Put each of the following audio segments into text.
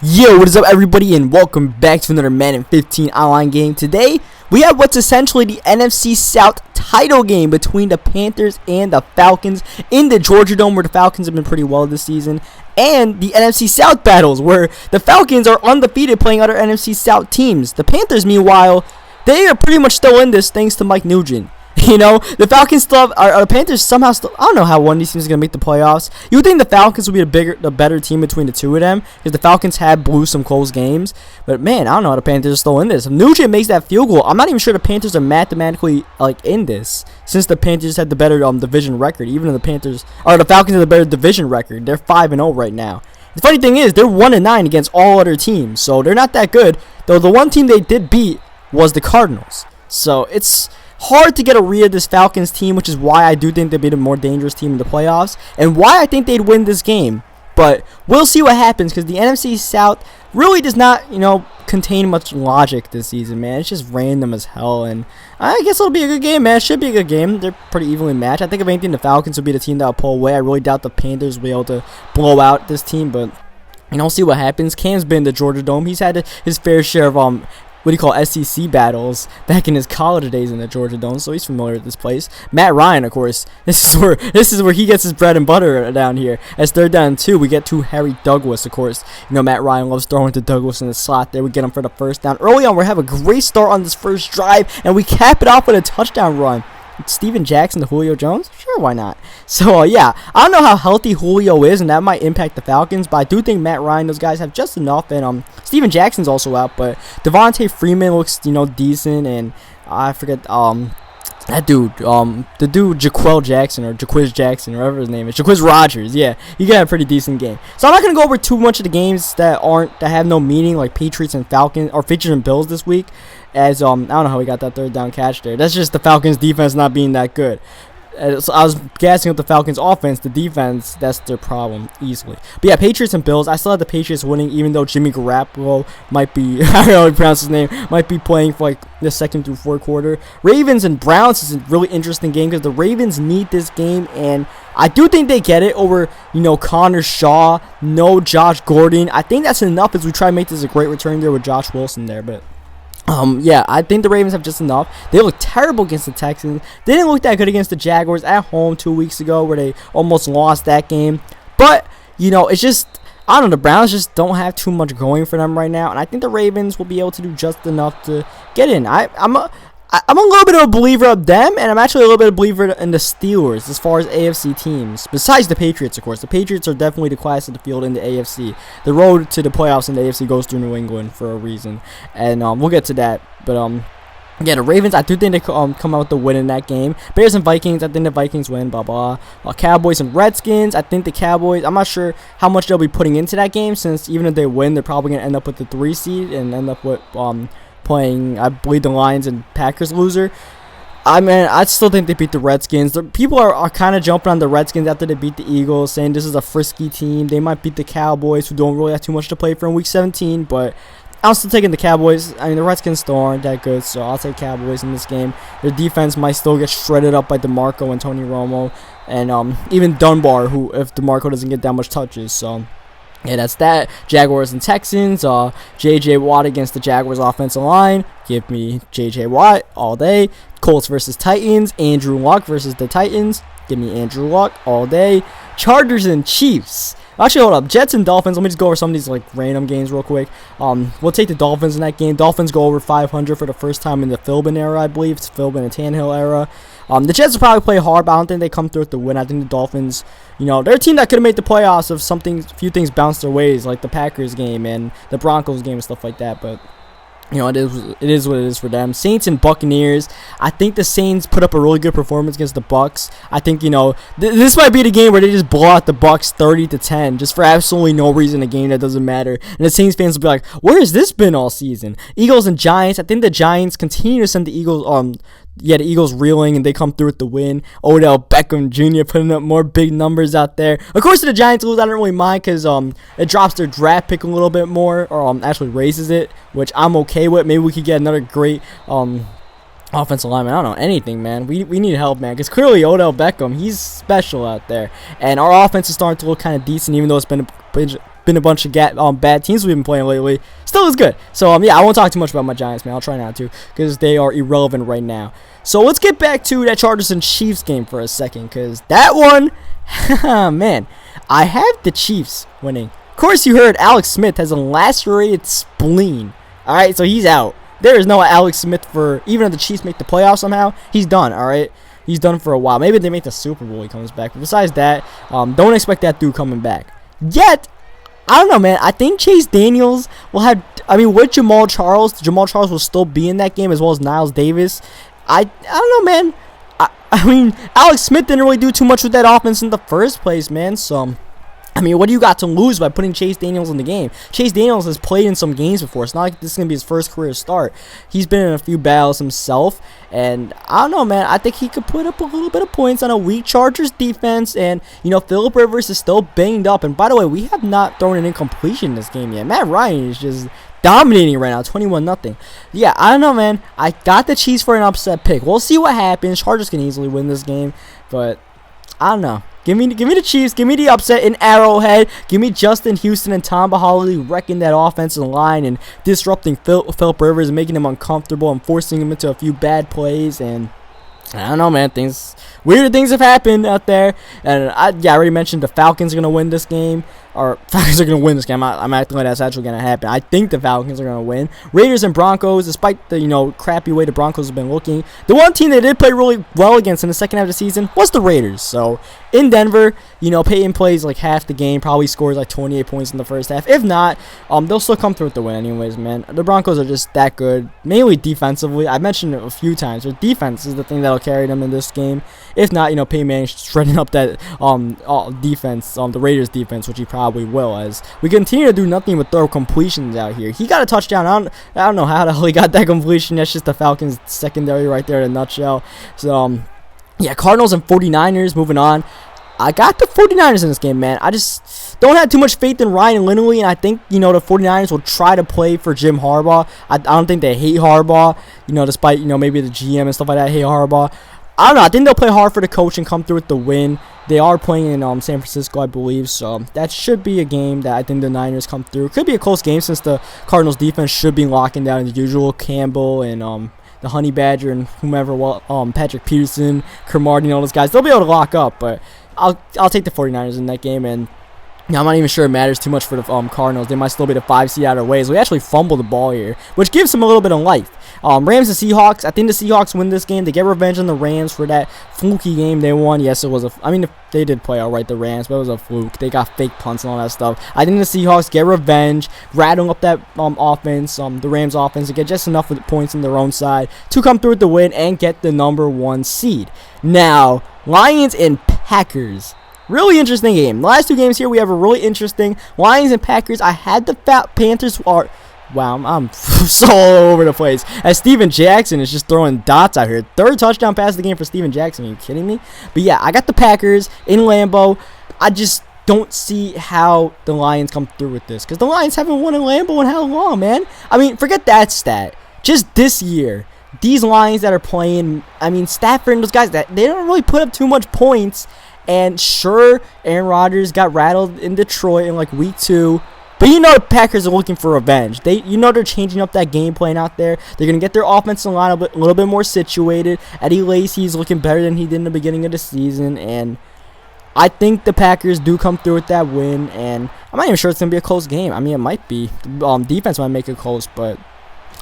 Yo, what is up everybody, and welcome back to another Madden 15 online game. Today, we have what's essentially the NFC South title game between the Panthers and the Falcons in the Georgia Dome, where the Falcons have been pretty well this season, and the NFC South battles, where the Falcons are undefeated playing other NFC South teams. The Panthers, meanwhile, they are pretty much still in this thanks to Mike Nugent. You know, the Falcons still have, the Panthers somehow still, I don't know how one of these teams is going to make the playoffs. You would think the Falcons would be the better team between the two of them, because the Falcons have blew some close games. But man, I don't know how the Panthers are still in this. If Nugent makes that field goal, I'm not even sure the Panthers are mathematically in this, since the Panthers had the better division record. Even if the Falcons have the better division record, they're 5-0 right now. The funny thing is, they're 1-9 against all other teams, so they're not that good. Though the one team they did beat was the Cardinals. So it's hard to get a read of this Falcons team, which is why I do think they'd be the more dangerous team in the playoffs, and why I think they'd win this game. But we'll see what happens, because the NFC South really does not, contain much logic this season, man. It's just random as hell, and I guess it'll be a good game, man. It should be a good game. They're pretty evenly matched. I think if anything, the Falcons will be the team that will pull away. I really doubt the Panthers will be able to blow out this team, but we'll see what happens. Cam's been to Georgia Dome. He's had his fair share of SEC battles back in his college days in the Georgia Dome, so he's familiar with this place. Matt Ryan, of course, this is where he gets his bread and butter down here. As 3rd down and 2, we get to Harry Douglas, of course. Matt Ryan loves throwing to Douglas in the slot there. We get him for the 1st down. Early on, we have a great start on this first drive, and we cap it off with a touchdown run. Steven Jackson to Julio Jones? Sure, why not? So, yeah, I don't know how healthy Julio is, and that might impact the Falcons, but I do think Matt Ryan, those guys have just enough, and Steven Jackson's also out, but Devontae Freeman looks, decent, and I forget, that dude, the dude Jaquiz Jackson, or whatever his name is, Jaquiz Rogers, yeah, he got a pretty decent game. So I'm not gonna go over too much of the games that have no meaning, like Patriots and Falcons, or Patriots and Bills this week, as I don't know how we got that 3rd down catch there. That's just the Falcons defense not being that good. So I was gassing up the Falcons offense. The defense, that's their problem easily. But yeah, Patriots and Bills, I still have the Patriots winning, even though Jimmy Garoppolo might be, I don't know how to pronounce his name, might be playing for the 2nd through 4th quarter. Ravens and Browns is a really interesting game, because the Ravens need this game, and I do think they get it over, Connor Shaw, no Josh Gordon. I think that's enough as we try to make this a great return there with Josh Wilson there, but yeah, I think the Ravens have just enough. They look terrible against the Texans. They didn't look that good against the Jaguars at home 2 weeks ago, where they almost lost that game. But, it's just, I don't know, the Browns just don't have too much going for them right now, and I think the Ravens will be able to do just enough to get in. I'm a little bit of a believer of them, and I'm actually a little bit of a believer in the Steelers as far as AFC teams. Besides the Patriots, of course. The Patriots are definitely the class of the field in the AFC. The road to the playoffs in the AFC goes through New England for a reason, and we'll get to that. But yeah, the Ravens, I do think they come out with the win in that game. Bears and Vikings, I think the Vikings win, blah, blah. Cowboys and Redskins, I think the Cowboys, I'm not sure how much they'll be putting into that game, since even if they win, they're probably going to end up with the 3 seed and end up with playing, I believe, the Lions and Packers loser. I still think they beat the Redskins. People are kind of jumping on the Redskins after they beat the Eagles, saying this is a frisky team. They might beat the Cowboys, who don't really have too much to play for in Week 17, but I'm still taking the Cowboys. The Redskins still aren't that good, so I'll take Cowboys in this game. Their defense might still get shredded up by DeMarco and Tony Romo, and even Dunbar, who, if DeMarco doesn't get that much touches, so yeah, that's that. Jaguars and Texans. J.J. Watt against the Jaguars offensive line. Give me J.J. Watt all day. Colts versus Titans. Andrew Luck versus the Titans. Give me Andrew Luck all day. Chargers and Chiefs. Actually, hold up. Jets and Dolphins. Let me just go over some of these random games real quick. We'll take the Dolphins in that game. Dolphins go over 500 for the first time in the Philbin era, I believe. It's Philbin and Tannehill era. The Jets will probably play hard, but I don't think they come through with the win. I think the Dolphins, they're a team that could have made the playoffs if a few things bounced their ways, like the Packers game and the Broncos game and stuff like that. But it is what it is for them. Saints and Buccaneers. I think the Saints put up a really good performance against the Bucs. I think this might be the game where they just blow out the Bucs 30-10, just for absolutely no reason. A game that doesn't matter, and the Saints fans will be like, "Where has this been all season?" Eagles and Giants. I think the Giants continue to send the Eagles the Eagles reeling, and they come through with the win. Odell Beckham Jr. putting up more big numbers out there. Of course, the Giants lose, I don't really mind, because it drops their draft pick a little bit more, or actually raises it, which I'm okay with. Maybe we could get another great offensive lineman. I don't know, anything, man. We need help, man, because clearly Odell Beckham, he's special out there, and our offense is starting to look kind of decent, even though it's been been a bunch of bad teams we've been playing lately, still is good. So yeah, I won't talk too much about my Giants, man. I'll try not to because they are irrelevant right now. So let's get back to that Chargers and Chiefs game for a second, because that one, man, I have the Chiefs winning. Of course, you heard Alex Smith has a lacerated spleen. All right, so he's out. There is no Alex Smith for, even if the Chiefs make the playoffs somehow, he's done, all right? He's done for a while. Maybe they make the Super Bowl, he comes back. But besides that, don't expect that dude coming back. Yet, I don't know, man. I think Chase Daniels will have, with Jamal Charles will still be in that game, as well as Niles Davis. I don't know, man. Alex Smith didn't really do too much with that offense in the first place, man. So, what do you got to lose by putting Chase Daniels in the game? Chase Daniels has played in some games before. It's not like this is going to be his first career start. He's been in a few battles himself. And I don't know, man. I think he could put up a little bit of points on a weak Chargers defense. And, Phillip Rivers is still banged up. And by the way, we have not thrown an incompletion in this game yet. Matt Ryan is just dominating right now, 21-0. Yeah, I don't know, man. I got the Chiefs for an upset pick. We'll see what happens. Chargers can easily win this game. But I don't know. Give me the Chiefs. Give me the upset in Arrowhead. Give me Justin Houston and Tamba Holiday wrecking that offensive line and disrupting Phillip Rivers and making him uncomfortable and forcing him into a few bad plays. And I don't know, man. Weird things have happened out there. And I already mentioned the Falcons are going to win this game. Or Falcons are going to win this game. I'm acting like that's actually going to happen. I think the Falcons are going to win. Raiders and Broncos, despite the crappy way the Broncos have been looking, the one team they did play really well against in the second half of the season was the Raiders. So in Denver, Peyton plays like half the game, probably scores like 28 points in the first half. If not, they'll still come through with the win anyways, man. The Broncos are just that good, mainly defensively. I mentioned it a few times. Their defense is the thing that'll carry them in this game. If not, Peyton Manning shredding up that defense, the Raiders defense, which he probably will, as we continue to do nothing but throw completions out here. He got a touchdown. I don't know how the hell he got that completion. That's just the Falcons secondary right there in a nutshell. So yeah, Cardinals and 49ers, moving on. I got the 49ers in this game, man. I just don't have too much faith in Ryan Lindley, and I think, the 49ers will try to play for Jim Harbaugh. I don't think they hate Harbaugh, despite, maybe the GM and stuff like that hate Harbaugh. I don't know. I think they'll play hard for the coach and come through with the win. They are playing in San Francisco, I believe, so that should be a game that I think the Niners come through. Could be a close game since the Cardinals defense should be locking down as usual. Campbell and the Honey Badger and whomever, Patrick Peterson, Cromartie, all those guys, they'll be able to lock up. But I'll take the 49ers in that game, and I'm not even sure it matters too much for the Cardinals. They might still be the 5 seed out of ways. We actually fumbled the ball here, which gives them a little bit of life. Rams and Seahawks. I think the Seahawks win this game. They get revenge on the Rams for that fluky game they won. Yes, it was they did play all right, the Rams, but it was a fluke. They got fake punts and all that stuff. I think the Seahawks get revenge, rattle up that offense, the Rams offense, to get just enough of the points on their own side to come through with the win and get the number 1 seed. Now, Lions and Packers. Really interesting game. The last 2 games here, we have a really interesting Lions and Packers. I had the Panthers are... Wow, I'm so all over the place. As Steven Jackson is just throwing dots out here. 3rd touchdown pass of the game for Steven Jackson. Are you kidding me? But yeah, I got the Packers in Lambeau. I just don't see how the Lions come through with this, because the Lions haven't won in Lambeau in how long, man? Forget that stat. Just this year, these Lions that are playing, Stafford and those guys, that they don't really put up too much points. And sure, Aaron Rodgers got rattled in Detroit in week 2. But the Packers are looking for revenge. They're changing up that game plan out there. They're going to get their offensive line a little bit more situated. Eddie Lacy's looking better than he did in the beginning of the season. And I think the Packers do come through with that win. And I'm not even sure it's going to be a close game. It might be. Defense might make it close, but...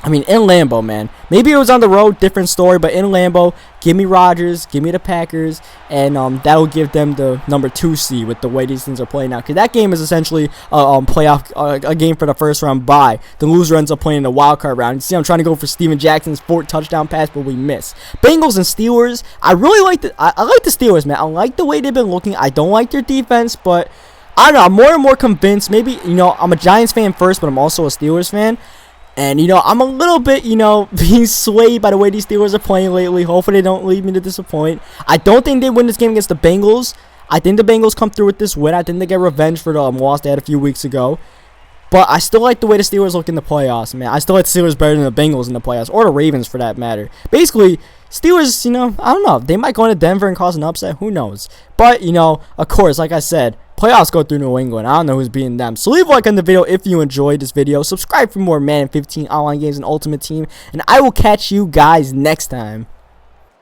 in Lambeau, man. Maybe it was on the road, different story, but in Lambeau, give me Rodgers, give me the Packers, and that'll give them the number 2 seed with the way these things are playing out. Because that game is essentially a game for the first round bye. The loser ends up playing in the wild card round. You see, I'm trying to go for Steven Jackson's 4th touchdown pass, but we miss. Bengals and Steelers. I really like I like the Steelers, man. I like the way they've been looking. I don't like their defense, but I don't know. I'm more and more convinced. Maybe I'm a Giants fan first, but I'm also a Steelers fan. And, I'm a little bit, being swayed by the way these Steelers are playing lately. Hopefully they don't lead me to disappoint. I don't think they win this game against the Bengals. I think the Bengals come through with this win. I think they get revenge for the loss they had a few weeks ago. But I still like the way the Steelers look in the playoffs, man. I still like the Steelers better than the Bengals in the playoffs, or the Ravens for that matter. Basically, Steelers, I don't know. They might go into Denver and cause an upset. Who knows? But, of course, like I said, playoffs go through New England. I don't know who's beating them. So leave a like on the video if you enjoyed this video. Subscribe for more Madden 15 online games and Ultimate Team. And I will catch you guys next time.